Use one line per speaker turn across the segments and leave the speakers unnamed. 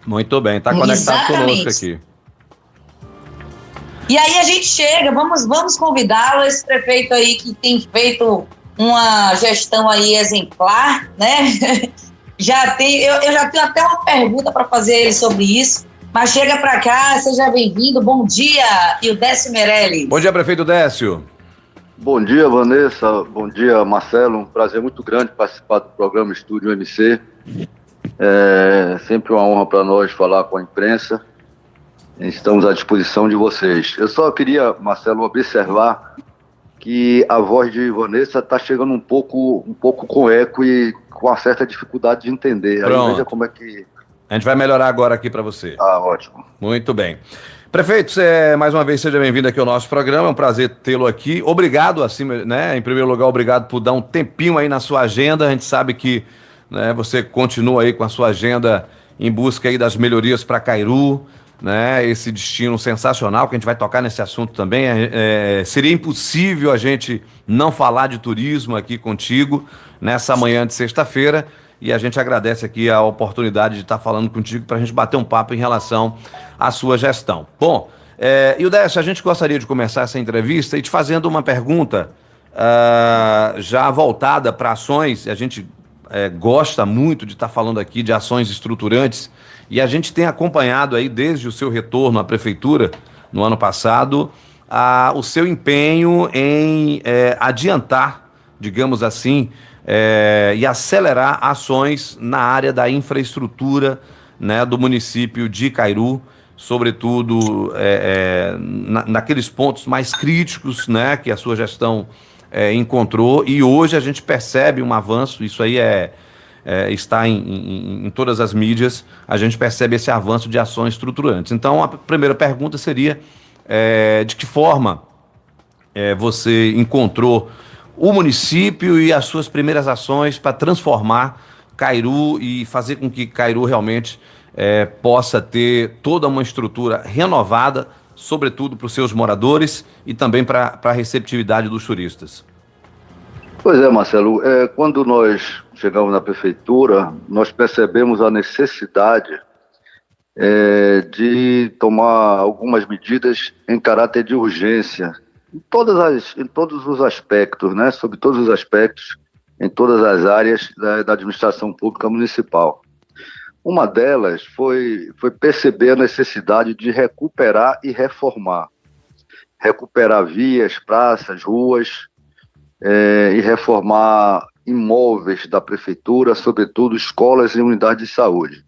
Muito bem, está conectado conosco aqui.
E aí a gente chega, vamos convidá-lo, esse prefeito aí que tem feito uma gestão aí exemplar, né? Eu já tenho até uma pergunta para fazer ele sobre isso, mas chega para cá, seja bem-vindo, bom dia, Ildécio Meirelles.
Bom dia, prefeito Décio.
Bom dia, Vanessa, bom dia, Marcelo, um prazer muito grande participar do programa Estúdio MC, é sempre uma honra para nós falar com a imprensa. Estamos à disposição de vocês. Eu só queria, Marcelo, observar que a voz de Vanessa está chegando um pouco com eco e com uma certa dificuldade de entender.
Pronto.
Aí veja como é que...
A gente vai melhorar agora aqui para você.
Ah, ótimo.
Muito bem. Prefeito, mais uma vez seja bem-vindo aqui ao nosso programa, é um prazer tê-lo aqui. Obrigado, assim, né? Em primeiro lugar, obrigado por dar um tempinho aí na sua agenda. A gente sabe que, né, você continua aí com a sua agenda em busca aí das melhorias para Cairu, né, esse destino sensacional, que a gente vai tocar nesse assunto também. Seria impossível a gente não falar de turismo aqui contigo nessa manhã de sexta-feira, e a gente agradece aqui a oportunidade de estar falando contigo para a gente bater um papo em relação à sua gestão. Bom, Ildécio, a gente gostaria de começar essa entrevista e te fazendo uma pergunta já voltada para ações. A gente gosta muito de estar falando aqui de ações estruturantes, e a gente tem acompanhado aí desde o seu retorno à prefeitura no ano passado o seu empenho em adiantar, digamos assim, e acelerar ações na área da infraestrutura, né, do município de Cairu, sobretudo naqueles pontos mais críticos, né, que a sua gestão encontrou, e hoje a gente percebe um avanço. Isso aí está em todas as mídias, a gente percebe esse avanço de ações estruturantes. Então, a primeira pergunta seria, de que forma você encontrou o município e as suas primeiras ações para transformar Cairu e fazer com que Cairu realmente possa ter toda uma estrutura renovada, sobretudo para os seus moradores e também para a receptividade dos turistas.
Pois é, Marcelo, quando nós chegamos na prefeitura, nós percebemos a necessidade de tomar algumas medidas em caráter de urgência, em todos os aspectos, né? Sobre todos os aspectos, em todas as áreas da administração pública municipal. Uma delas foi perceber a necessidade de recuperar e reformar. Recuperar vias, praças, ruas, e reformar imóveis da prefeitura, sobretudo escolas e unidades de saúde.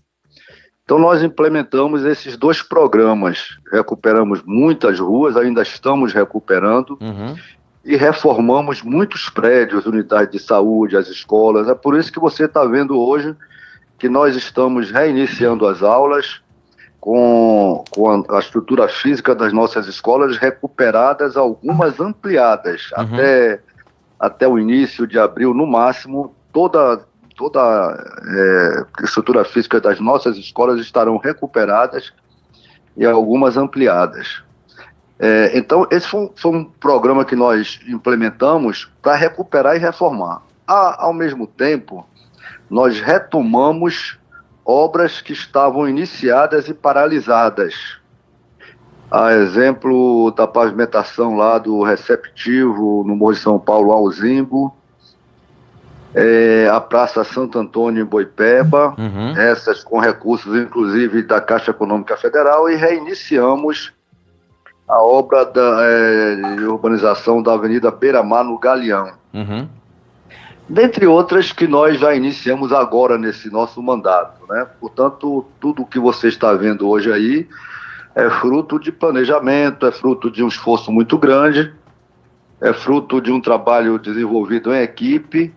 Então nós implementamos esses dois programas, recuperamos muitas ruas, ainda estamos recuperando, e reformamos muitos prédios, unidades de saúde, as escolas. É por isso que você está vendo hoje que nós estamos reiniciando as aulas com a estrutura física das nossas escolas recuperadas, algumas ampliadas, até o início de abril, no máximo, toda a estrutura física das nossas escolas estarão recuperadas e algumas ampliadas. Então, esse foi um programa que nós implementamos para recuperar e reformar. Ao mesmo tempo, nós retomamos obras que estavam iniciadas e paralisadas. A exemplo da pavimentação lá do receptivo no Morro de São Paulo, Alzimbo, a Praça Santo Antônio em Boipeba, essas com recursos inclusive da Caixa Econômica Federal, e reiniciamos a obra de urbanização da Avenida Beira-Mar no Galeão. Dentre outras que nós já iniciamos agora nesse nosso mandato, né? Portanto, tudo o que você está vendo hoje aí é fruto de planejamento, é fruto de um esforço muito grande, é fruto de um trabalho desenvolvido em equipe,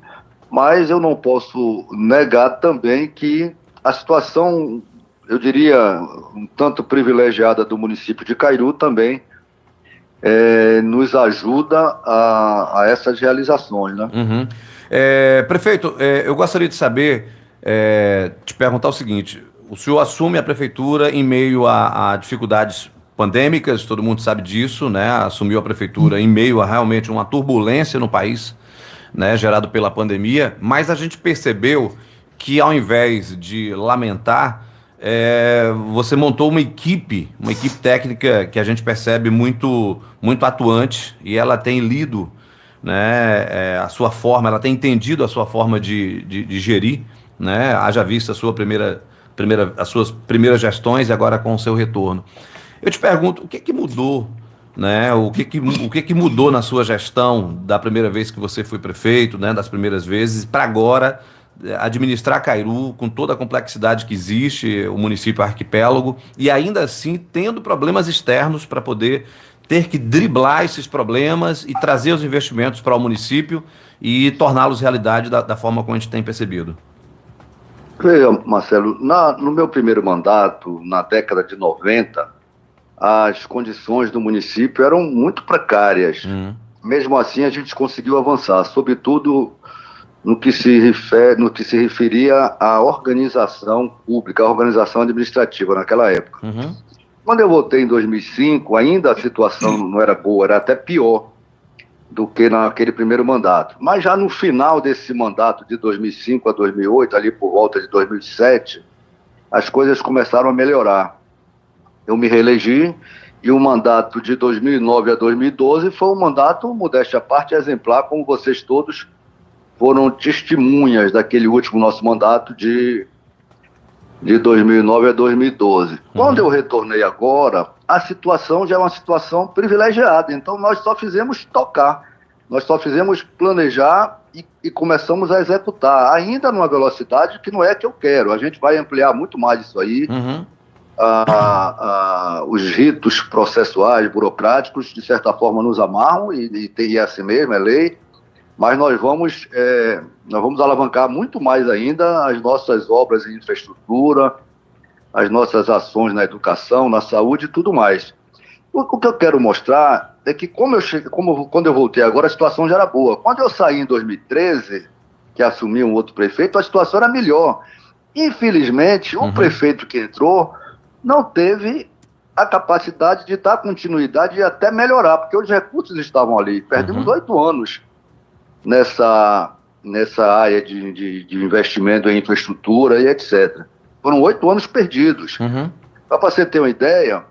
mas eu não posso negar também que a situação, eu diria, um tanto privilegiada do município de Cairu também nos ajuda a essas realizações, né?
Prefeito, eu gostaria de saber, te perguntar o seguinte: o senhor assume a prefeitura em meio a dificuldades pandêmicas, todo mundo sabe disso, né? Assumiu a prefeitura em meio a realmente uma turbulência no país, né, gerado pela pandemia, mas a gente percebeu que, ao invés de lamentar você montou uma equipe técnica que a gente percebe muito, muito atuante, e ela tem lido, né, a sua forma, ela tem entendido a sua forma de gerir, né, haja vista as suas primeiras gestões e agora com o seu retorno. Eu te pergunto, o que que mudou, né? O que que mudou na sua gestão da primeira vez que você foi prefeito, né? Das primeiras vezes, para agora administrar Cairu com toda a complexidade que existe, o município arquipélago, e ainda assim tendo problemas externos para poder ter que driblar esses problemas e trazer os investimentos para o município e torná-los realidade da forma como a gente tem percebido.
Veja, Marcelo, no meu primeiro mandato, na década de 90, as condições do município eram muito precárias. Mesmo assim, a gente conseguiu avançar, sobretudo no que se referia à organização pública, à organização administrativa naquela época. Quando eu voltei em 2005, ainda a situação não era boa, era até pior do que naquele primeiro mandato. Mas já no final desse mandato de 2005 a 2008, ali por volta de 2007, as coisas começaram a melhorar. Eu me reelegi e o mandato de 2009 a 2012 foi um mandato, modéstia à parte, exemplar, como vocês todos foram testemunhas daquele último nosso mandato de 2009 a 2012. Quando eu retornei agora, a situação já é uma situação privilegiada, então nós só fizemos tocar, nós só fizemos planejar e começamos a executar, ainda numa velocidade que não é que eu quero, a gente vai ampliar muito mais isso aí. Os ritos processuais, burocráticos, de certa forma nos amarram, e é assim mesmo, é lei, mas nós vamos alavancar muito mais ainda as nossas obras em infraestrutura, as nossas ações na educação, na saúde e tudo mais. O que eu quero mostrar é que quando eu voltei agora, a situação já era boa. Quando eu saí em 2013, que assumi um outro prefeito, a situação era melhor. Infelizmente, o prefeito que entrou não teve a capacidade de dar continuidade e até melhorar, porque os recursos estavam ali. Perdemos 8 anos nessa área de investimento em infraestrutura e etc. Foram 8 anos perdidos. Para você ter uma ideia,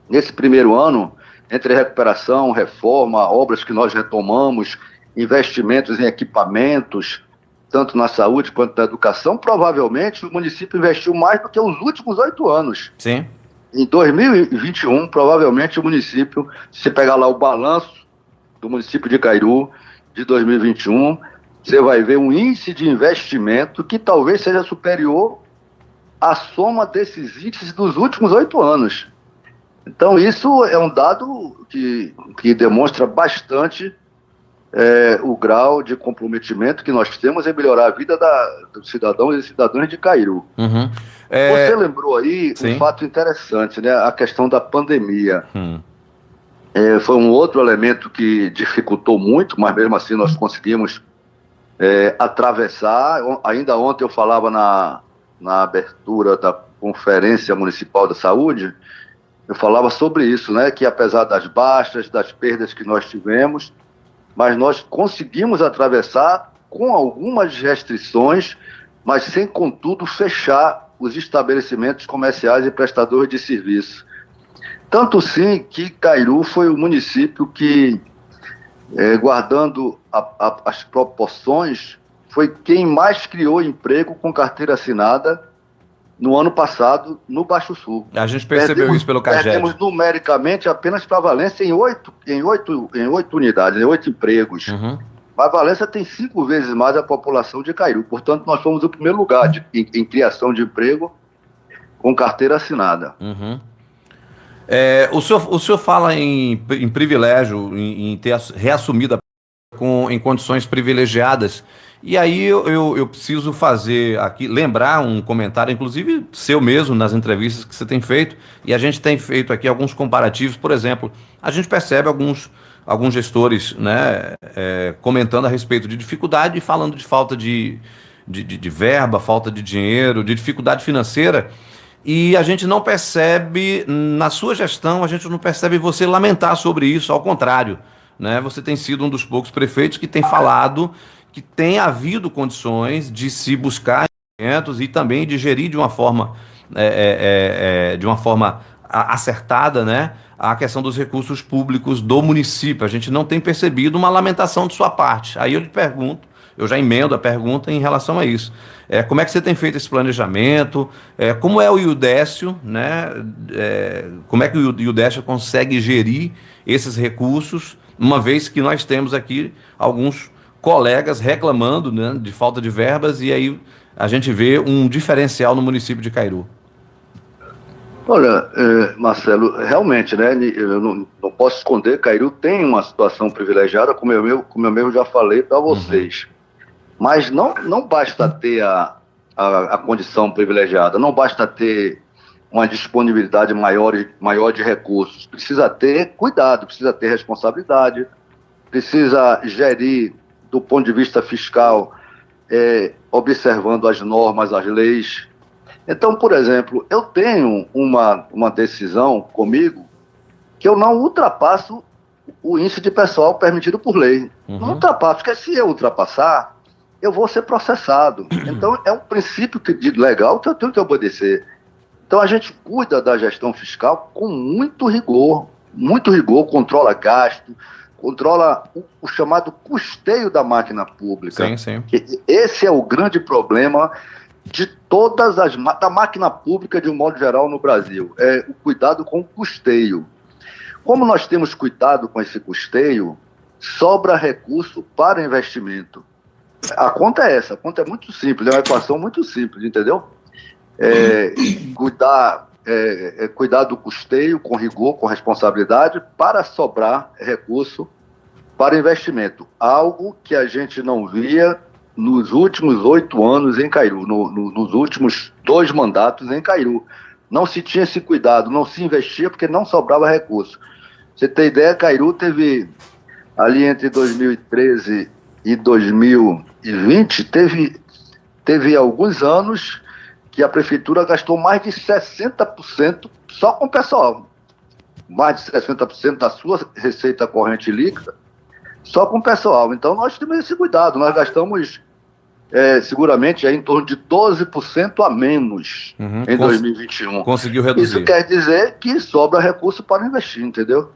nesse primeiro ano, entre recuperação, reforma, obras que nós retomamos, investimentos em equipamentos, tanto na saúde quanto na educação, provavelmente o município investiu mais do que os últimos 8 anos.
Sim.
Em 2021, provavelmente o município, se pegar lá o balanço do município de Cairu, de 2021, você vai ver um índice de investimento que talvez seja superior à soma desses índices dos últimos 8 anos. Então, isso é um dado que demonstra bastante o grau de comprometimento que nós temos em melhorar a vida dos cidadãos e cidadãs de Cairu. Você lembrou aí um fato interessante, né? A questão da pandemia. Foi um outro elemento que dificultou muito, mas mesmo assim nós conseguimos atravessar. Ainda ontem eu falava na abertura da Conferência Municipal da Saúde, eu falava sobre isso, né? Que apesar das baixas, das perdas que nós tivemos, mas nós conseguimos atravessar com algumas restrições, mas sem, contudo, fechar os estabelecimentos comerciais e prestadores de serviço. Tanto sim que Cairu foi o município que, guardando as proporções, foi quem mais criou emprego com carteira assinada no ano passado no Baixo Sul.
A gente percebeu isso pelo CAGED.
Perdemos numericamente apenas para Valência em 8 unidades, em 8 empregos. Mas Valência tem 5 vezes mais a população de Cairu. Portanto, nós fomos o primeiro lugar em criação de emprego com carteira assinada.
O senhor fala em privilégio, em ter reassumido em condições privilegiadas. E aí eu preciso fazer aqui, lembrar um comentário, inclusive seu mesmo, nas entrevistas que você tem feito, e a gente tem feito aqui alguns comparativos. Por exemplo, a gente percebe alguns gestores, né, comentando a respeito de dificuldade e falando de falta de verba, falta de dinheiro, de dificuldade financeira, e a gente não percebe, na sua gestão, a gente não percebe você lamentar sobre isso, ao contrário, né? Você tem sido um dos poucos prefeitos que tem falado que tem havido condições de se buscar investimentos e também de gerir de uma forma de uma forma acertada, né, a questão dos recursos públicos do município. A gente não tem percebido uma lamentação de sua parte. Aí eu lhe pergunto, eu já emendo a pergunta em relação a isso. Como é que você tem feito esse planejamento? Como é o Iudécio, né? Como é que o Iudécio consegue gerir esses recursos, uma vez que nós temos aqui alguns colegas reclamando, né, de falta de verbas, e aí a gente vê um diferencial no município de Cairu?
Olha, Marcelo, realmente, né, eu não posso esconder, Cairu tem uma situação privilegiada, como eu mesmo já falei para vocês. Mas não basta ter a condição privilegiada, não basta ter uma disponibilidade maior de recursos. Precisa ter cuidado, precisa ter responsabilidade, precisa gerir do ponto de vista fiscal, observando as normas, as leis. Então, por exemplo, eu tenho uma decisão comigo que eu não ultrapasso o índice de pessoal permitido por lei. Não ultrapasso, porque se eu ultrapassar, eu vou ser processado. Então, é um princípio legal que eu tenho que obedecer. Então, a gente cuida da gestão fiscal com muito rigor, controla gasto, controla o chamado custeio da máquina pública.
Sim.
Esse é o grande problema de da máquina pública de um modo geral no Brasil, o cuidado com o custeio. Como nós temos cuidado com esse custeio, sobra recurso para investimento. A conta é essa, a conta é muito simples, é uma equação muito simples, entendeu? Cuidar do custeio com rigor, com responsabilidade, para sobrar recurso para investimento. Algo que a gente não via nos últimos 8 anos em Cairu, nos últimos 2 mandatos em Cairu. Não se tinha esse cuidado, não se investia porque não sobrava recurso. Você tem ideia, Cairu teve, ali entre 2013 e 2020, teve alguns anos que a prefeitura gastou mais de 60% só com pessoal. Mais de 60% da sua receita corrente líquida só com pessoal. Então nós temos esse cuidado, nós gastamos seguramente em torno de 12% a menos em 2021.
Conseguiu reduzir.
Isso quer dizer que sobra recurso para investir, entendeu?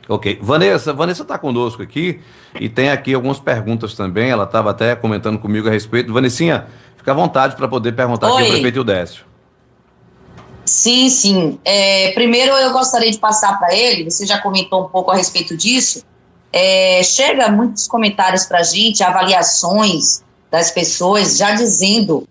Ok. Vanessa está conosco aqui e tem aqui algumas perguntas também. Ela estava até comentando comigo a respeito. Vanessinha, fica à vontade para poder perguntar aqui ao prefeito Iudécio.
Sim. Primeiro eu gostaria de passar para ele, você já comentou um pouco a respeito disso. Chega muitos comentários para a gente, avaliações das pessoas já dizendo,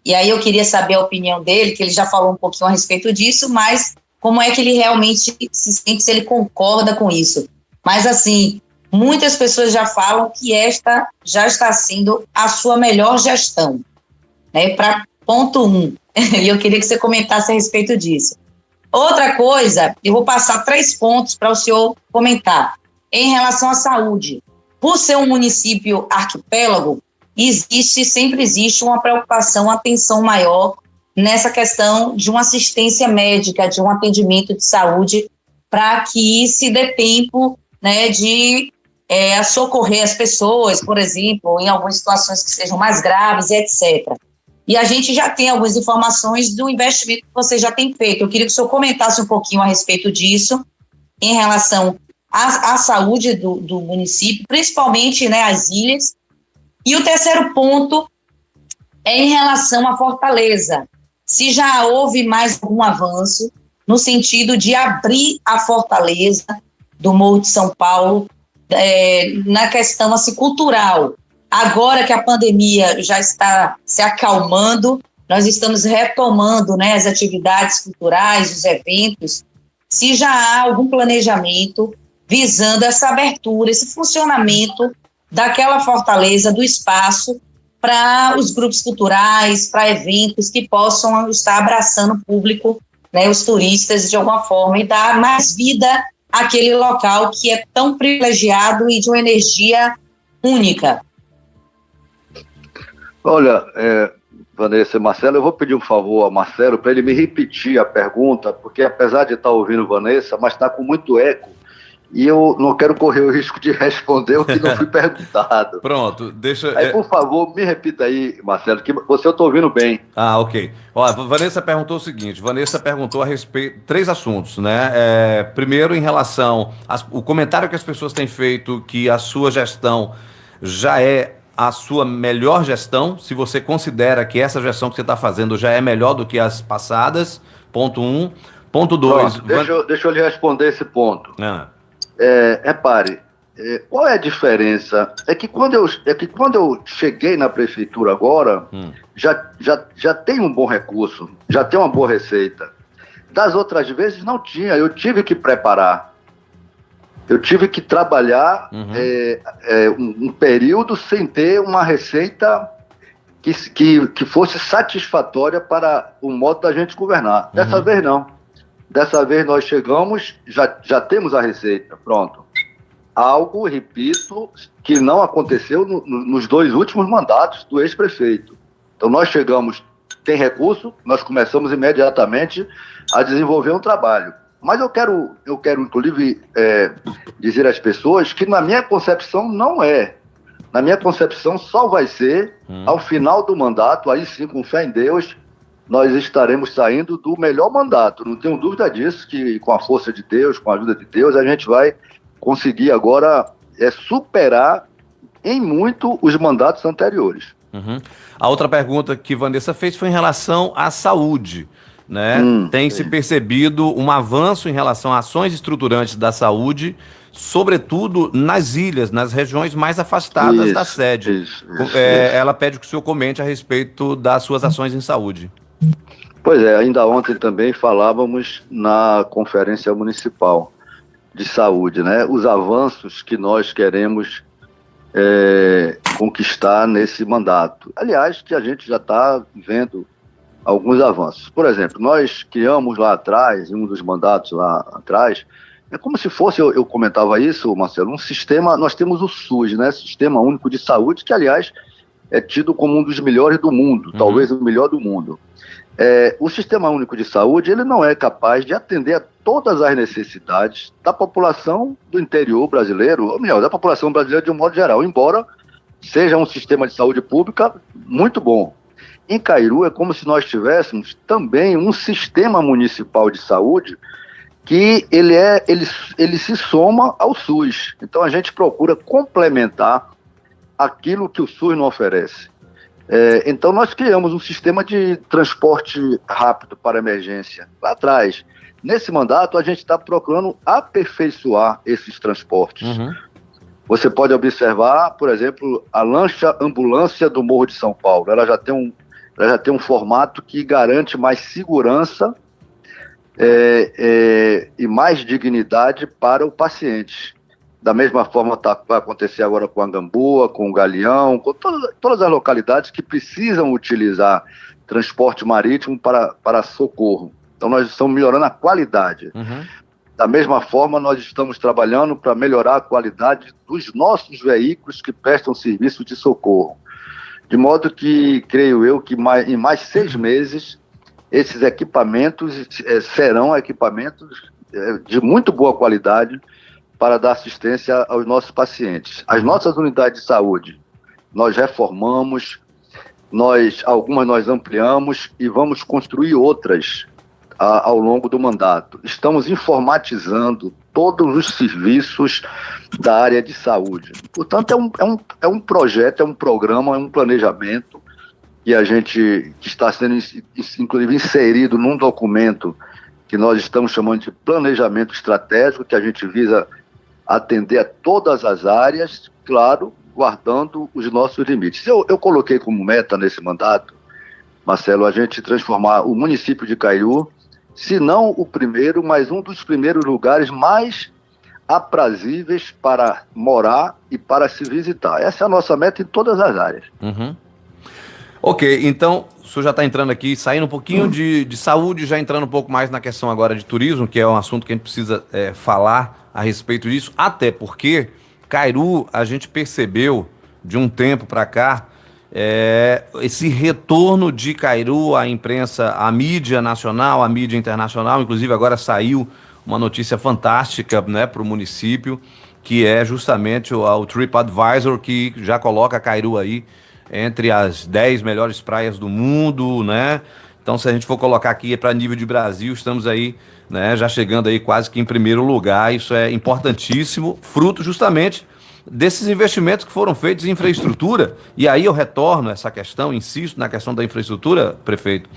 e aí eu queria saber a opinião dele, que ele já falou um pouquinho a respeito disso, mas como é que ele realmente se sente, se ele concorda com isso. Mas assim, muitas pessoas já falam que esta já está sendo a sua melhor gestão, né, para ponto 1, e eu queria que você comentasse a respeito disso. Outra coisa, eu vou passar 3 pontos para o senhor comentar, em relação à saúde. Por ser um município arquipélago, sempre existe uma preocupação, uma atenção maior nessa questão de uma assistência médica, de um atendimento de saúde, para que se dê tempo, né, de socorrer as pessoas, por exemplo, em algumas situações que sejam mais graves, etc. E a gente já tem algumas informações do investimento que você já tem feito. Eu queria que o senhor comentasse um pouquinho a respeito disso, em relação à saúde do município, principalmente, né, as ilhas. E o terceiro ponto é em relação à Fortaleza. Se já houve mais algum avanço no sentido de abrir a Fortaleza do Morro de São Paulo na questão assim, cultural. Agora que a pandemia já está se acalmando, nós estamos retomando, né, as atividades culturais, os eventos. Se já há algum planejamento visando essa abertura, esse funcionamento daquela fortaleza, do espaço, para os grupos culturais, para eventos que possam estar abraçando o público, né, os turistas de alguma forma, e dar mais vida àquele local que é tão privilegiado e de uma energia única.
Olha, Vanessa e Marcelo, eu vou pedir um favor ao Marcelo para ele me repetir a pergunta, porque apesar de estar ouvindo Vanessa, mas está com muito eco, e eu não quero correr o risco de responder o que não fui perguntado.
Pronto, deixa...
Aí, por favor, me repita aí, Marcelo, que você eu estou ouvindo bem.
Ah, ok. Ó, a Vanessa perguntou o seguinte, Vanessa perguntou a respeito, 3 assuntos, né? Primeiro, em relação o comentário que as pessoas têm feito que a sua gestão já é a sua melhor gestão, se você considera que essa gestão que você está fazendo já é melhor do que as passadas, ponto 1. Ponto 2...
Deixa eu lhe responder esse ponto. Repare, qual é a diferença? É que quando eu cheguei na prefeitura agora, já tem um bom recurso, já tem uma boa receita. Das outras vezes não tinha, eu tive que preparar. Eu tive que trabalhar um período sem ter uma receita que fosse satisfatória para o modo da gente governar. Dessa vez não. Dessa vez nós chegamos, já temos a receita, pronto. Algo, repito, que não aconteceu nos 2 últimos mandatos do ex-prefeito. Então nós chegamos, tem recurso, nós começamos imediatamente a desenvolver um trabalho. Mas eu quero inclusive, dizer às pessoas que na minha concepção não é. Na minha concepção só vai ser ao final do mandato, aí sim, com fé em Deus, nós estaremos saindo do melhor mandato. Não tenho dúvida disso, que com a força de Deus, com a ajuda de Deus, a gente vai conseguir agora superar em muito os mandatos anteriores.
A outra pergunta que Vanessa fez foi em relação à saúde, né? Tem se percebido um avanço em relação a ações estruturantes da saúde, sobretudo nas ilhas, nas regiões mais afastadas da sede. Ela pede que o senhor comente a respeito das suas ações em saúde.
Pois é, ainda ontem também falávamos na Conferência Municipal de Saúde, né? Os avanços que nós queremos conquistar nesse mandato. Aliás, que a gente já está vendo alguns avanços. Por exemplo, nós criamos lá atrás, em um dos mandatos lá atrás, é como se fosse, eu comentava isso, Marcelo, um sistema, nós temos o SUS, né? Sistema Único de Saúde, que aliás é tido como um dos melhores do mundo, talvez o melhor do mundo. O Sistema Único de Saúde, ele não é capaz de atender a todas as necessidades da população do interior brasileiro, ou melhor, da população brasileira de um modo geral, embora seja um sistema de saúde pública muito bom. Em Cairu é como se nós tivéssemos também um sistema municipal de saúde que ele se soma ao SUS. Então a gente procura complementar aquilo que o SUS não oferece. Então nós criamos um sistema de transporte rápido para emergência lá atrás. Nesse mandato a gente está procurando aperfeiçoar esses transportes. Você pode observar, por exemplo, a lancha ambulância do Morro de São Paulo. Ela já tem um formato que garante mais segurança e mais dignidade para o paciente. Da mesma forma vai acontecer agora com a Gamboa, com o Galeão, com todas as localidades que precisam utilizar transporte marítimo para socorro. Então nós estamos melhorando a qualidade. Da mesma forma, nós estamos trabalhando para melhorar a qualidade dos nossos veículos que prestam serviço de socorro. De modo que, creio eu, que em mais 6 meses, esses equipamentos serão equipamentos de muito boa qualidade para dar assistência aos nossos pacientes. As nossas unidades de saúde, nós reformamos, algumas nós ampliamos e vamos construir outras ao longo do mandato. Estamos informatizando todos os serviços da área de saúde. Portanto, é um projeto, é um programa, é um planejamento que está sendo, inclusive, inserido num documento que nós estamos chamando de planejamento estratégico, que a gente visa atender a todas as áreas, claro, guardando os nossos limites. Eu coloquei como meta nesse mandato, Marcelo, a gente transformar o município de Cairu, se não o primeiro, mas um dos primeiros lugares mais aprazíveis para morar e para se visitar. Essa é a nossa meta em todas as áreas.
Ok, então, o senhor já está entrando aqui, saindo um pouquinho de saúde, já entrando um pouco mais na questão agora de turismo, que é um assunto que a gente precisa falar a respeito disso, até porque Cairu, a gente percebeu de um tempo para cá, esse retorno de Cairu à imprensa, à mídia nacional, à mídia internacional, inclusive agora saiu uma notícia fantástica, né, para o município, que é justamente o TripAdvisor, que já coloca Cairu aí entre as 10 melhores praias do mundo, né? Então, se a gente for colocar aqui para nível de Brasil, estamos aí, né, já chegando aí quase que em primeiro lugar. Isso é importantíssimo, fruto justamente desses investimentos que foram feitos em infraestrutura. E aí eu retorno essa questão, insisto na questão da infraestrutura, prefeito.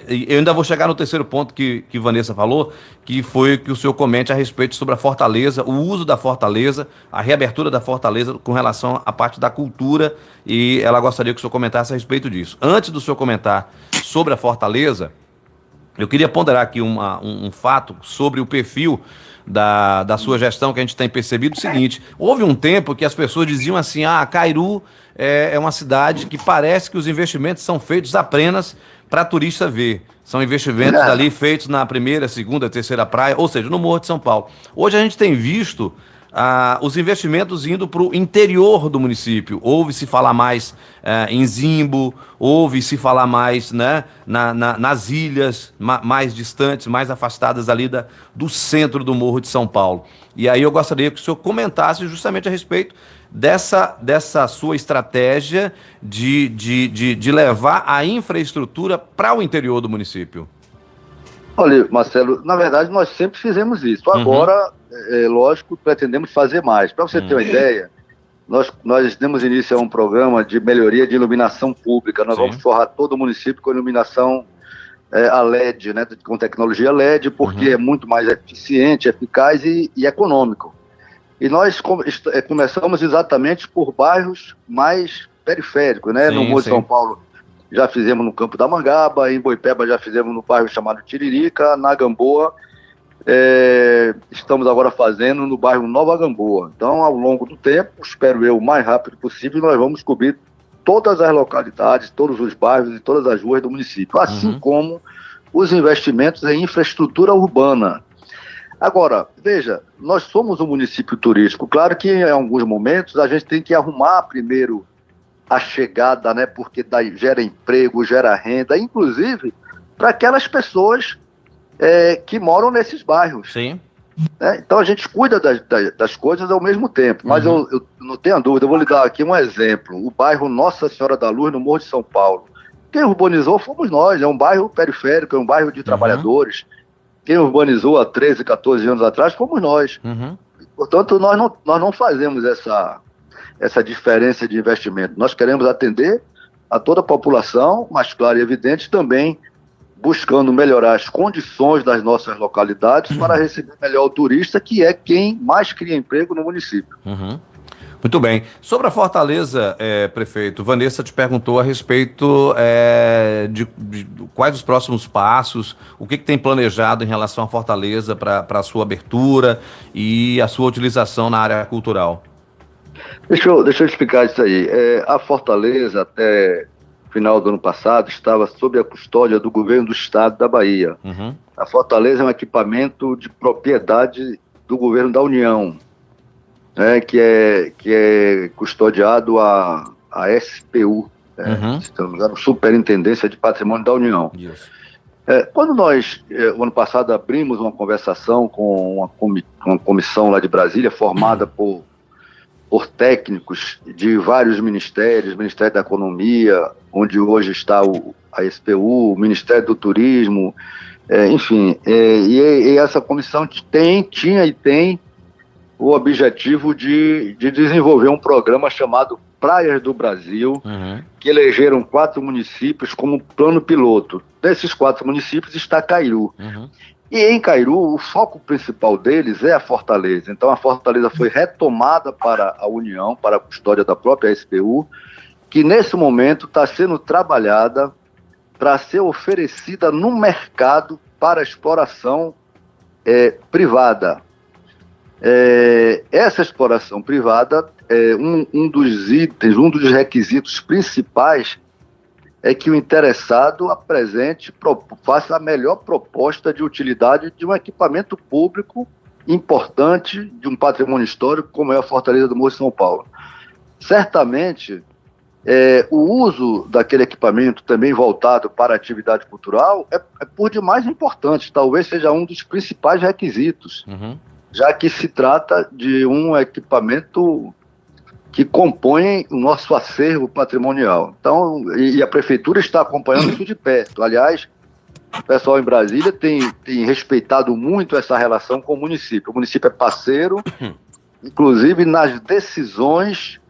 E eu ainda vou chegar no terceiro ponto que Vanessa falou, que foi que o senhor comente a respeito sobre a Fortaleza, o uso da Fortaleza, a reabertura da Fortaleza com relação à parte da cultura, e ela gostaria que o senhor comentasse a respeito disso. Antes do senhor comentar sobre a Fortaleza, eu queria ponderar aqui um fato sobre o perfil da sua gestão, que a gente tem percebido o seguinte: houve um tempo que as pessoas diziam assim, Cairu é uma cidade que parece que os investimentos são feitos apenas para turista ver. São investimentos ali feitos na primeira, segunda, terceira praia, ou seja, no Morro de São Paulo. Hoje a gente tem visto os investimentos indo para o interior do município. Ouve-se falar mais em Zimbo, ouve-se falar mais, né, nas ilhas mais distantes, mais afastadas ali do centro do Morro de São Paulo. E aí eu gostaria que o senhor comentasse justamente a respeito dessa sua estratégia de levar a infraestrutura para o interior do município.
Olha, Marcelo, na verdade nós sempre fizemos isso. Agora, lógico, pretendemos fazer mais. Para você ter uma ideia, nós demos início a um programa de melhoria de iluminação pública. Nós vamos forrar todo o município com iluminação a LED, né, com tecnologia LED, porque é muito mais eficiente, eficaz e econômico. E nós começamos exatamente por bairros mais periféricos, né? No Morro de São Paulo já fizemos no Campo da Mangaba, em Boipeba já fizemos no bairro chamado Tiririca, na Gamboa, estamos agora fazendo no bairro Nova Gamboa. Então, ao longo do tempo, espero eu, o mais rápido possível, nós vamos cobrir todas as localidades, todos os bairros e todas as ruas do município, assim como os investimentos em infraestrutura urbana. Agora, veja, nós somos um município turístico. Claro que em alguns momentos a gente tem que arrumar primeiro a chegada, né? Porque daí gera emprego, gera renda, inclusive para aquelas pessoas que moram nesses bairros.
Sim.
Então a gente cuida das coisas ao mesmo tempo. Mas eu não tenho dúvida, eu vou lhe dar aqui um exemplo. O bairro Nossa Senhora da Luz, no Morro de São Paulo. Quem urbanizou fomos nós, é um bairro periférico, é um bairro de trabalhadores. Quem urbanizou há 13, 14 anos atrás fomos nós. Portanto, nós não fazemos essa diferença de investimento. Nós queremos atender a toda a população, mas, claro e evidente, também buscando melhorar as condições das nossas localidades para receber melhor o turista, que é quem mais cria emprego no município.
Muito bem. Sobre a Fortaleza, prefeito, Vanessa te perguntou a respeito de quais os próximos passos, o que tem planejado em relação à Fortaleza para a sua abertura e a sua utilização na área cultural.
Deixa eu explicar isso aí. A Fortaleza, até final do ano passado, estava sob a custódia do governo do estado da Bahia. A Fortaleza é um equipamento de propriedade do governo da União, né, que é custodiado a SPU, estamos na Superintendência de Patrimônio da União. Quando nós, o ano passado, abrimos uma conversação com uma comissão lá de Brasília, formada por técnicos de vários ministérios, Ministério da Economia, onde hoje está a SPU, o Ministério do Turismo, enfim, e essa comissão tinha e tem o objetivo de desenvolver um programa chamado Praias do Brasil, que elegeram 4 municípios como plano piloto. Desses 4 municípios está Cairu. E em Cairu, o foco principal deles é a Fortaleza. Então a Fortaleza foi retomada para a União, para a custódia da própria SPU, que nesse momento está sendo trabalhada para ser oferecida no mercado para exploração privada. Essa exploração privada, um dos itens, um dos requisitos principais é que o interessado apresente, faça a melhor proposta de utilidade de um equipamento público importante, de um patrimônio histórico, como é a Fortaleza do Morro de São Paulo. Certamente, O uso daquele equipamento também voltado para a atividade cultural é por demais importante, talvez seja um dos principais requisitos, já que se trata de um equipamento que compõe o nosso acervo patrimonial. Então, e a prefeitura está acompanhando isso de perto. Aliás, o pessoal em Brasília tem respeitado muito essa relação com o município. O município é parceiro, inclusive nas decisões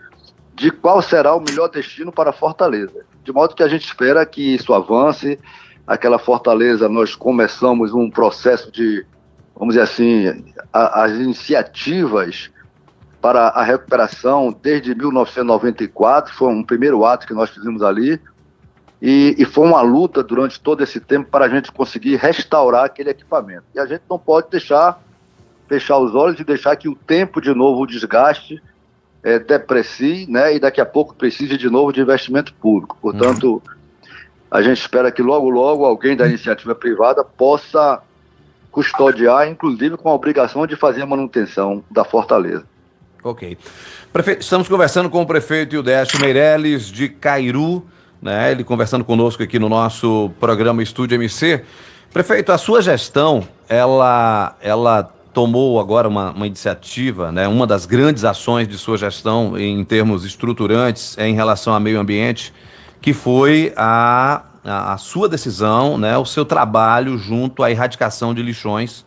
de qual será o melhor destino para a Fortaleza. De modo que a gente espera que isso avance. Aquela Fortaleza, nós começamos um processo de, vamos dizer assim, as iniciativas para a recuperação desde 1994, foi um primeiro ato que nós fizemos ali, e foi uma luta durante todo esse tempo para a gente conseguir restaurar aquele equipamento. E a gente não pode fechar os olhos e deixar que o tempo, de novo, o desgaste, deprecie, né, e daqui a pouco precise de novo de investimento público. Portanto, a gente espera que logo, logo alguém da iniciativa privada possa custodiar, inclusive com a obrigação de fazer a manutenção da Fortaleza.
Ok. Prefeito, estamos conversando com o prefeito Ildécio Meirelles de Cairu, né? Ele conversando conosco aqui no nosso programa Estúdio MC. Prefeito, a sua gestão, ela tomou agora uma iniciativa, né? Uma das grandes ações de sua gestão em termos estruturantes em relação ao meio ambiente, que foi a sua decisão, né? O seu trabalho junto à erradicação de lixões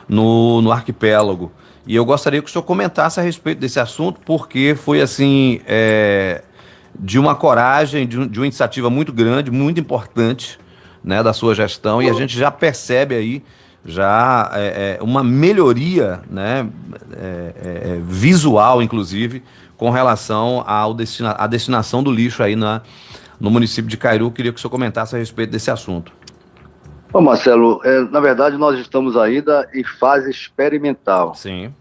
no arquipélago. E eu gostaria que o senhor comentasse a respeito desse assunto, porque foi assim, de uma coragem, de uma iniciativa muito grande, muito importante, né, da sua gestão, e a gente já percebe aí uma melhoria, né, visual, inclusive, com relação à destinação do lixo aí no município de Cairu. Queria que o senhor comentasse a respeito desse assunto.
Bom, Marcelo, na verdade nós estamos ainda em fase experimental.
Sim.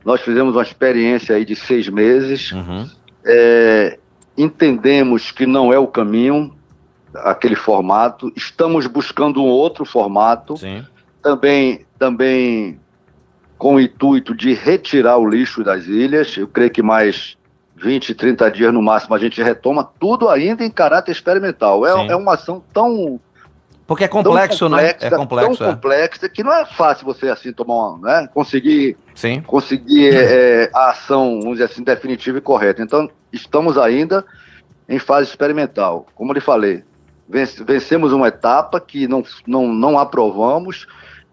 Nós fizemos uma experiência aí de 6 meses, entendemos que não é o caminho, aquele formato, estamos buscando um outro formato,
sim,
também com o intuito de retirar o lixo das ilhas. Eu creio que mais 20, 30 dias no máximo a gente retoma, tudo ainda em caráter experimental. É uma ação tão...
Porque é complexo, né? É complexo,
tão complexa que não é fácil você assim tomar, né? Conseguir a ação, vamos dizer assim, definitiva e correta. Então, estamos ainda em fase experimental. Como eu lhe falei, vencemos uma etapa que não aprovamos,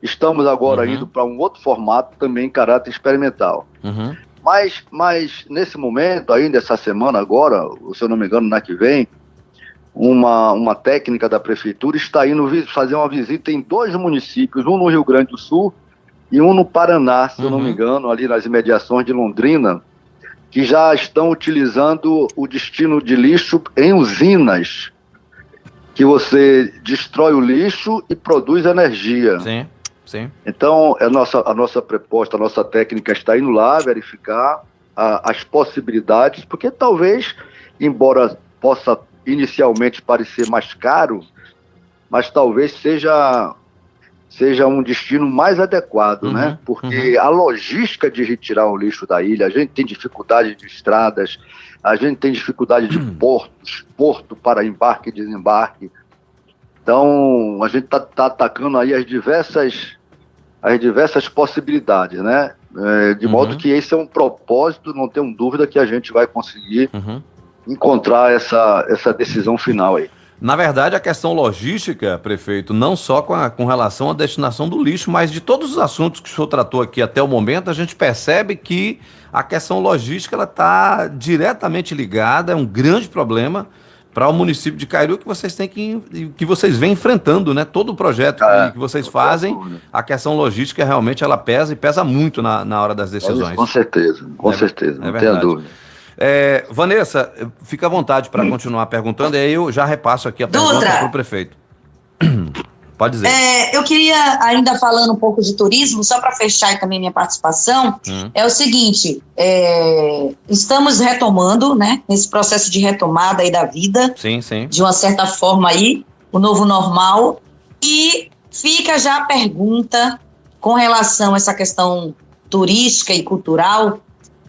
estamos agora indo para um outro formato também em caráter experimental. Mas nesse momento, ainda essa semana agora, se eu não me engano, na que vem, uma técnica da prefeitura está indo fazer uma visita em 2 municípios, um no Rio Grande do Sul e um no Paraná, se eu não me engano, ali nas imediações de Londrina, que já estão utilizando o destino de lixo em usinas, que você destrói o lixo e produz energia.
Sim, sim.
Então, a nossa proposta, a nossa técnica está indo lá verificar as possibilidades, porque talvez, embora possa inicialmente parecer mais caro, mas talvez seja um destino mais adequado, né? Porque a logística de retirar o lixo da ilha, a gente tem dificuldade de estradas, a gente tem dificuldade de porto para embarque e desembarque. Então, a gente está atacando aí as diversas possibilidades, né? De modo que esse é um propósito, não tenho dúvida que a gente vai conseguir encontrar essa decisão final aí.
Na verdade, a questão logística, prefeito, não só com relação à destinação do lixo, mas de todos os assuntos que o senhor tratou aqui até o momento, a gente percebe que a questão logística está diretamente ligada, é um grande problema para o município de Cairu que vocês vêm enfrentando, né? Todo o projeto que vocês fazem, a questão logística realmente ela pesa e pesa muito na hora das decisões.
Com certeza, não tenha dúvida.
Vanessa, fica à vontade para continuar perguntando, e aí eu já repasso aqui a pergunta para o prefeito. Pode dizer.
Eu queria, ainda falando um pouco de turismo, só para fechar também minha participação, é o seguinte, estamos retomando, né, nesse processo de retomada aí da vida,
sim.
De uma certa forma aí, o novo normal, e fica já a pergunta com relação a essa questão turística e cultural.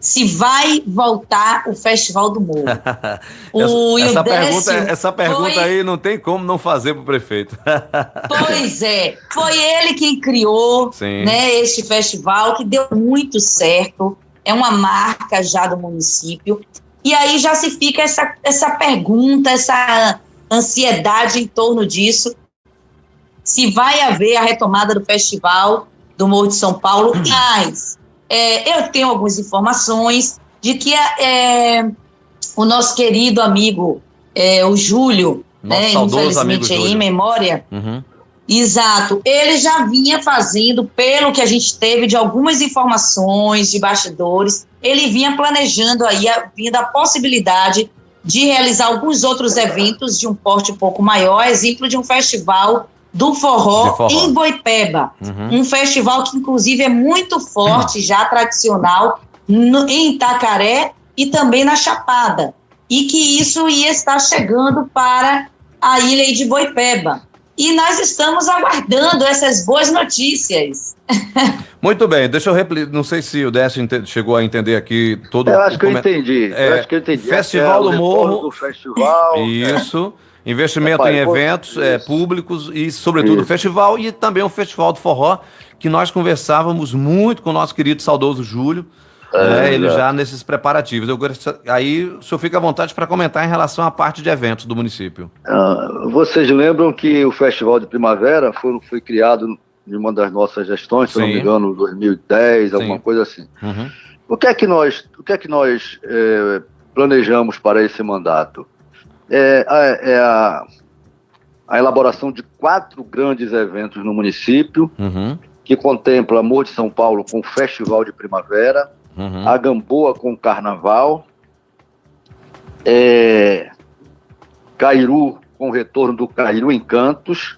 se vai voltar o Festival do Morro.
Essa pergunta aí não tem como não fazer para o prefeito.
Pois é, foi ele quem criou, né, este festival, que deu muito certo, é uma marca já do município, e aí já se fica essa pergunta, essa ansiedade em torno disso, se vai haver a retomada do Festival do Morro de São Paulo, mas eu tenho algumas informações de que o nosso querido amigo, o Júlio,
nosso saudoso amigo
infelizmente
Júlio.
aí em memória, exato, ele já vinha fazendo, pelo que a gente teve de algumas informações de bastidores, ele vinha planejando aí a possibilidade de realizar alguns outros eventos de um porte um pouco maior, exemplo de um festival do forró em Boipeba, um festival que inclusive é muito forte, já tradicional, em Itacaré e também na Chapada, e que isso ia estar chegando para a ilha de Boipeba. E nós estamos aguardando essas boas notícias.
Muito bem, deixa eu repetir, não sei se o Décio chegou a entender aqui todo
eu acho que eu entendi.
Festival do Morro.
Do festival.
Isso. Investimento em eventos públicos e, sobretudo, festival e também um festival do forró, que nós conversávamos muito com o nosso querido saudoso Júlio, ele já nesses preparativos. Aí o senhor fica à vontade para comentar em relação à parte de eventos do município.
Vocês lembram que o Festival de Primavera foi criado em uma das nossas gestões, se não me engano, em 2010, alguma coisa assim. O que é que nós planejamos para esse mandato? A elaboração de 4 grandes eventos no município, que contempla Morro de São Paulo com o Festival de Primavera, a Gamboa com o Carnaval, Cairu com o retorno do Cairu Encantos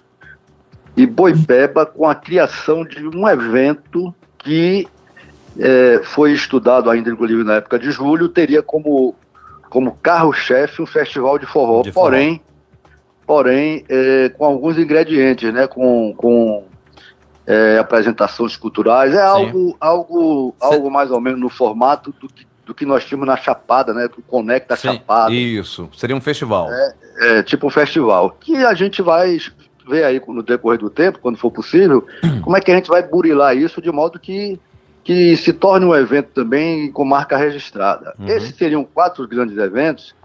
e Boipeba com a criação de um evento que foi estudado ainda, inclusive na época de Júlio, teria como carro-chefe um festival de forró, porém com alguns ingredientes, né? Com apresentações culturais, algo mais ou menos no formato do que nós tínhamos na Chapada, né? Do Conecta Chapada.
Isso, seria um festival.
Tipo um festival, que a gente vai ver aí no decorrer do tempo, quando for possível, como é que a gente vai burilar isso de modo que se torne um evento também com marca registrada. Esses seriam 4 grandes eventos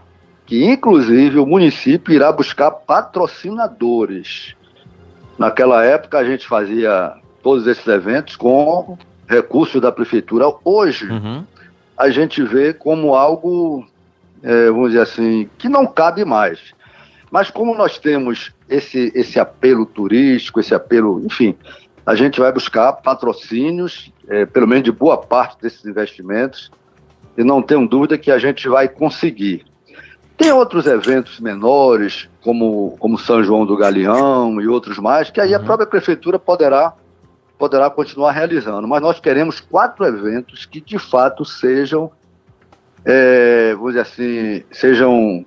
que, inclusive, o município irá buscar patrocinadores. Naquela época, a gente fazia todos esses eventos com recursos da prefeitura. Hoje, a gente vê como algo, vamos dizer assim, que não cabe mais. Mas como nós temos esse apelo turístico, esse apelo, enfim, a gente vai buscar patrocínios, pelo menos de boa parte desses investimentos, e não tenho dúvida que a gente vai conseguir. Tem outros eventos menores, como São João do Galeão e outros mais, que aí a própria prefeitura poderá continuar realizando. Mas nós queremos 4 eventos que, de fato, sejam, vamos dizer assim,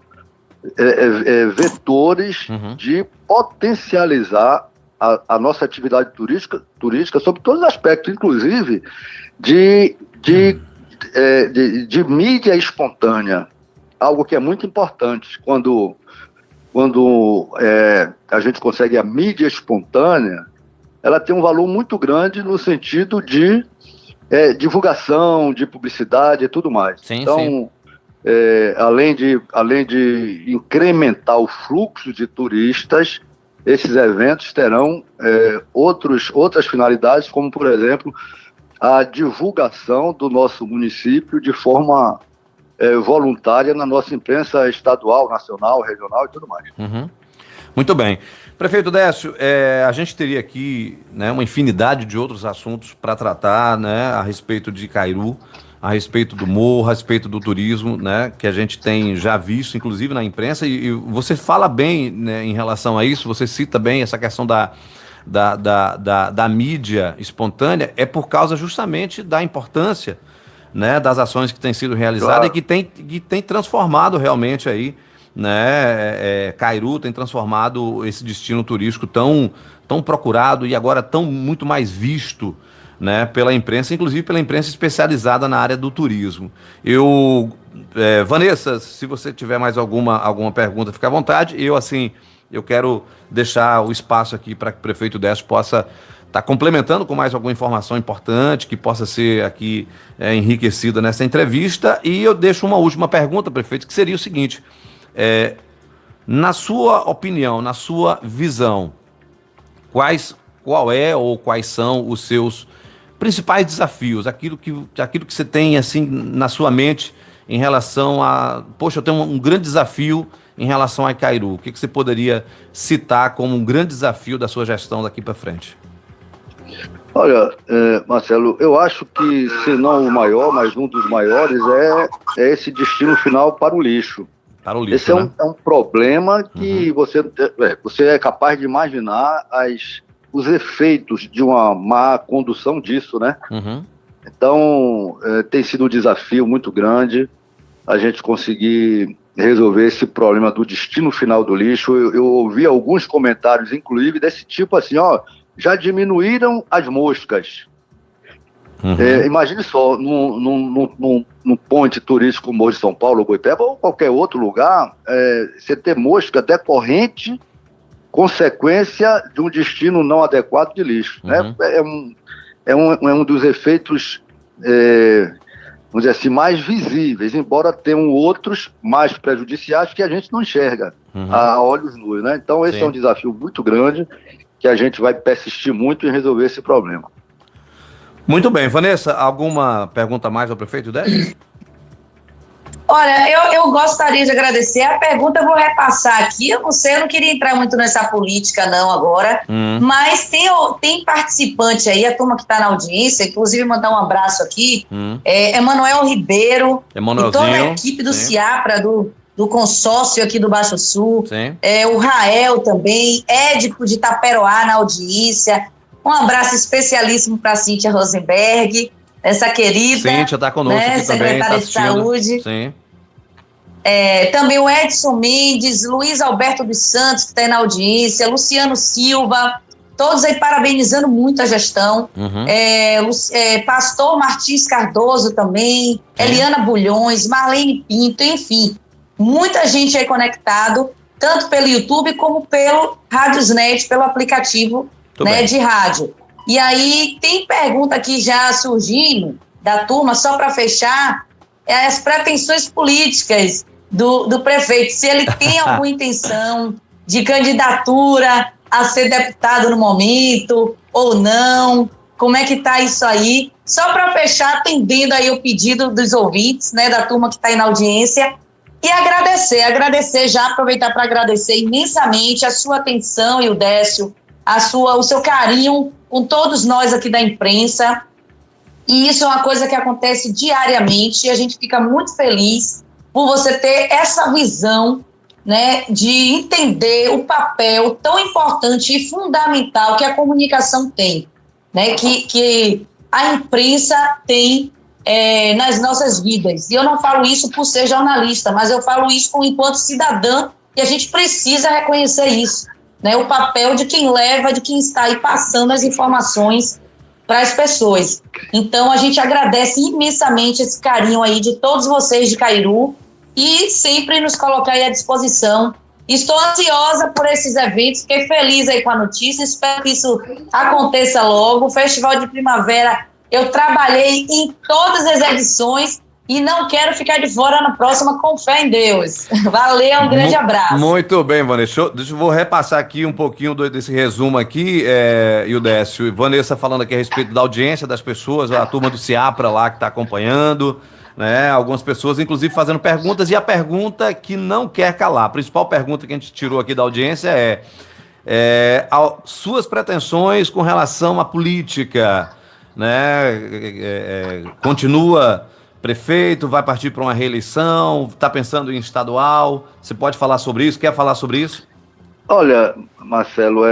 vetores de potencializar a nossa atividade turística sob todos os aspectos, inclusive de mídia espontânea, algo que é muito importante. Quando a gente consegue a mídia espontânea, ela tem um valor muito grande no sentido de divulgação, de publicidade e tudo mais. Então, além de incrementar o fluxo de turistas, esses eventos terão outras finalidades, como, por exemplo, a divulgação do nosso município de forma voluntária na nossa imprensa estadual, nacional, regional e tudo mais.
Muito bem. Prefeito Décio, a gente teria aqui, né, uma infinidade de outros assuntos para tratar, né, a respeito de Cairu, a respeito do morro, a respeito do turismo, né, que a gente tem já visto, inclusive na imprensa, e você fala bem, né, em relação a isso, você cita bem essa questão da mídia espontânea, é por causa justamente da importância, né, das ações que têm sido realizadas, claro, e que tem transformado realmente aí, né, Cairu tem transformado esse destino turístico tão procurado e agora muito mais visto, né, pela imprensa, inclusive pela imprensa especializada na área do turismo. Vanessa, se você tiver mais alguma pergunta, fica à vontade. Eu quero deixar o espaço aqui para que o prefeito Décio possa estar complementando com mais alguma informação importante, que possa ser aqui enriquecida nessa entrevista. E eu deixo uma última pergunta, prefeito, que seria o seguinte: na sua opinião, na sua visão, quais são os seus principais desafios, aquilo que você tem assim na sua mente em relação poxa, eu tenho um grande desafio em relação a Icairu. O que você poderia citar como um grande desafio da sua gestão daqui para frente?
Olha, Marcelo, eu acho que, se não o maior, mas um dos maiores é esse destino final para o lixo.
Para o lixo,
esse é um problema que você é capaz de imaginar os efeitos de uma má condução disso, né?
Uhum.
Então, tem sido um desafio muito grande a gente conseguir resolver esse problema do destino final do lixo. Eu ouvi alguns comentários, inclusive, desse tipo assim, já diminuíram as moscas.
Uhum.
Imagine só, num ponte turístico como Morro de São Paulo, Boipeba, ou qualquer outro lugar, você ter mosca decorrente, consequência de um destino não adequado de lixo. Né? É um dos efeitos, vamos dizer assim, mais visíveis, embora tenham outros mais prejudiciais que a gente não enxerga a olhos nus. Né? Então esse é um desafio muito grande, que a gente vai persistir muito em resolver esse problema.
Muito bem. Vanessa, alguma pergunta mais ao prefeito Décio?
Olha, eu gostaria de agradecer. A pergunta eu vou repassar aqui. Eu não queria entrar muito nessa política não agora, mas tem participante aí, a turma que está na audiência, inclusive mandar um abraço aqui, Emanuel Ribeiro e toda a equipe do CIAPRA, do consórcio aqui do Baixo Sul, o Rael também, Édipo de Itaperoá na audiência. Um abraço especialíssimo para a Cíntia Rosenberg, essa querida.
Cíntia está conosco aqui também,
secretária de Saúde.
Sim.
Também o Edson Mendes, Luiz Alberto dos Santos, que está aí na audiência, Luciano Silva, todos aí parabenizando muito a gestão. Pastor Martins Cardoso também, Eliana Bulhões, Marlene Pinto, enfim, muita gente aí conectado, tanto pelo YouTube como pelo Radiosnet, pelo aplicativo de rádio. E aí tem pergunta aqui já surgindo da turma, só para fechar, as pretensões políticas do prefeito, se ele tem alguma intenção de candidatura a ser deputado no momento ou não, como é que está isso aí? Só para fechar, atendendo aí o pedido dos ouvintes, né, da turma que está aí na audiência, e agradecer já, aproveitar para agradecer imensamente a sua atenção, e o Décio, o seu carinho com todos nós aqui da imprensa, e isso é uma coisa que acontece diariamente, e a gente fica muito feliz por você ter essa visão, né, de entender o papel tão importante e fundamental que a comunicação tem, né, que a imprensa tem nas nossas vidas. E eu não falo isso por ser jornalista, mas eu falo isso enquanto cidadã, e a gente precisa reconhecer isso, né, o papel de quem leva, de quem está aí passando as informações para as pessoas. Então, a gente agradece imensamente esse carinho aí de todos vocês de Cairu e sempre nos colocar aí à disposição. Estou ansiosa por esses eventos, fiquei feliz aí com a notícia, espero que isso aconteça logo. O Festival de Primavera, eu trabalhei em todas as edições e não quero ficar de fora na próxima, com fé em Deus. Valeu, um grande abraço.
Muito bem, Vanessa. Eu vou repassar aqui um pouquinho desse resumo aqui, e o Décio. Vanessa falando aqui a respeito da audiência das pessoas, a turma do CIAPRA lá que está acompanhando, né? Algumas pessoas, inclusive, fazendo perguntas, e a pergunta que não quer calar, a principal pergunta que a gente tirou aqui da audiência suas pretensões com relação à política, né? Continua prefeito, vai partir para uma reeleição, está pensando em estadual? Você pode falar sobre isso? Quer falar sobre isso?
Olha, Marcelo,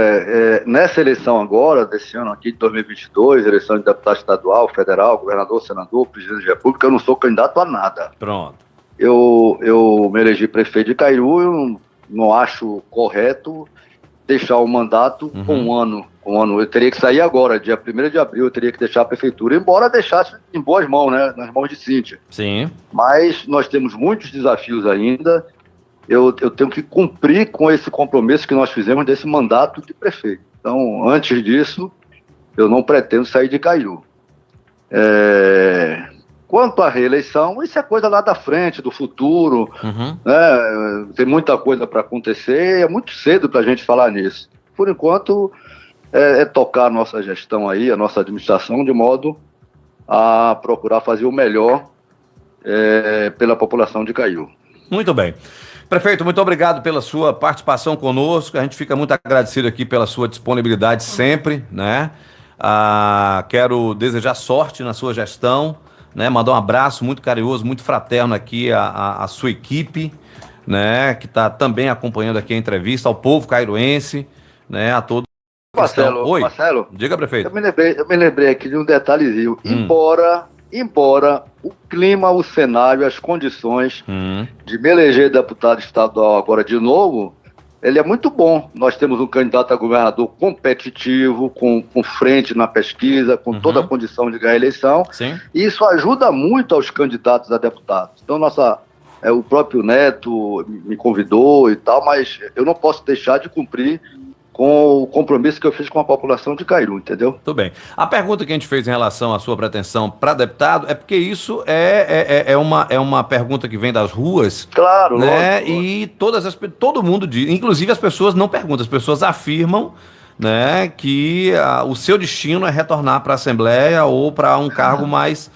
nessa eleição agora, desse ano aqui de 2022, eleição de deputado estadual, federal, governador, senador, presidente da República, eu não sou candidato a nada.
Pronto.
Eu me elegi prefeito de Cairu, eu não acho correto deixar o mandato com um ano Eu teria que sair agora, dia 1º de abril, eu teria que deixar a prefeitura, embora deixasse em boas mãos, né? Nas mãos de Cíntia.
Sim.
Mas nós temos muitos desafios ainda. Eu tenho que cumprir com esse compromisso que nós fizemos desse mandato de prefeito. Então, antes disso, eu não pretendo sair de Caiú. Quanto à reeleição, isso é coisa lá da frente, do futuro. Né? Tem muita coisa para acontecer, é muito cedo para a gente falar nisso. Por enquanto, tocar a nossa gestão aí, a nossa administração, de modo a procurar fazer o melhor pela população de Caiú.
Muito bem. Prefeito, muito obrigado pela sua participação conosco. A gente fica muito agradecido aqui pela sua disponibilidade sempre, né? Quero desejar sorte na sua gestão, né? Mandar um abraço muito carinhoso, muito fraterno aqui à sua equipe, né? Que está também acompanhando aqui a entrevista, ao povo cairuense, né? A todos.
Marcelo,
Diga, prefeito.
Eu me lembrei aqui de um detalhezinho. Embora o clima, o cenário, as condições de me eleger deputado estadual agora de novo, ele é muito bom. Nós temos um candidato a governador competitivo, com frente na pesquisa, com toda a condição de ganhar a eleição.
Sim.
E isso ajuda muito aos candidatos a deputados. Então, o próprio Neto me convidou e tal, mas eu não posso deixar de cumprir com o compromisso que eu fiz com a população de Caiú, entendeu?
Tudo bem. A pergunta que a gente fez em relação à sua pretensão para deputado é porque isso é uma pergunta que vem das ruas.
Claro,
né?
lógico.
E todo mundo diz, inclusive as pessoas não perguntam, as pessoas afirmam, né, que o seu destino é retornar para a Assembleia ou para um cargo mais,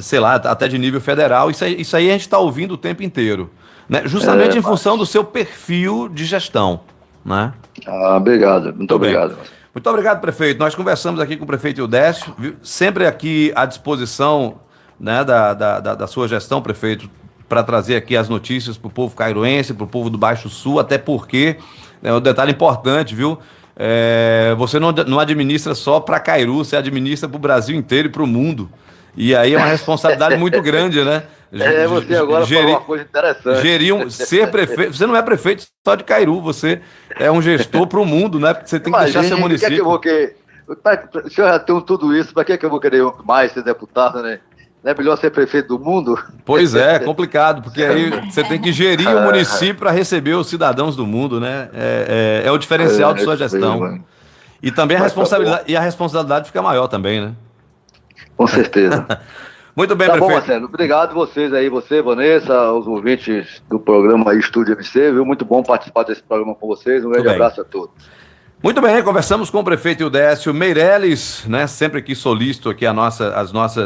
sei lá, até de nível federal. Isso aí a gente está ouvindo o tempo inteiro, né? Justamente em função do seu perfil de gestão, né?
Obrigado, muito obrigado.
Muito obrigado, prefeito. Nós conversamos aqui com o prefeito Ildécio, sempre aqui à disposição, né, da sua gestão, prefeito, para trazer aqui as notícias para o povo cairuense, para o povo do Baixo Sul, até porque, um detalhe importante, viu? Você não administra só para Cairu, você administra para o Brasil inteiro e para o mundo. E aí é uma responsabilidade muito grande, né?
Você agora falou uma coisa interessante.
Ser prefeito, você não é prefeito só de Cairu, você é um gestor para o mundo, né? Porque você tem que deixar seu município.
Se eu já tenho tudo isso, para que eu vou querer mais ser deputado, né? Não é melhor ser prefeito do mundo?
Pois é complicado, porque aí você tem que gerir o município para receber os cidadãos do mundo, né? É o diferencial de sua gestão. E também a responsabilidade fica maior também, né?
Com certeza.
Muito bem,
prefeito.
Tá bom,
Marcelo. Obrigado vocês aí, você, Vanessa, os ouvintes do programa Estúdio MC, viu? Muito bom participar desse programa com vocês. Um grande abraço a todos.
Muito bem, conversamos com o prefeito Ildécio Meirelles, né? Sempre que solicito aqui as nossas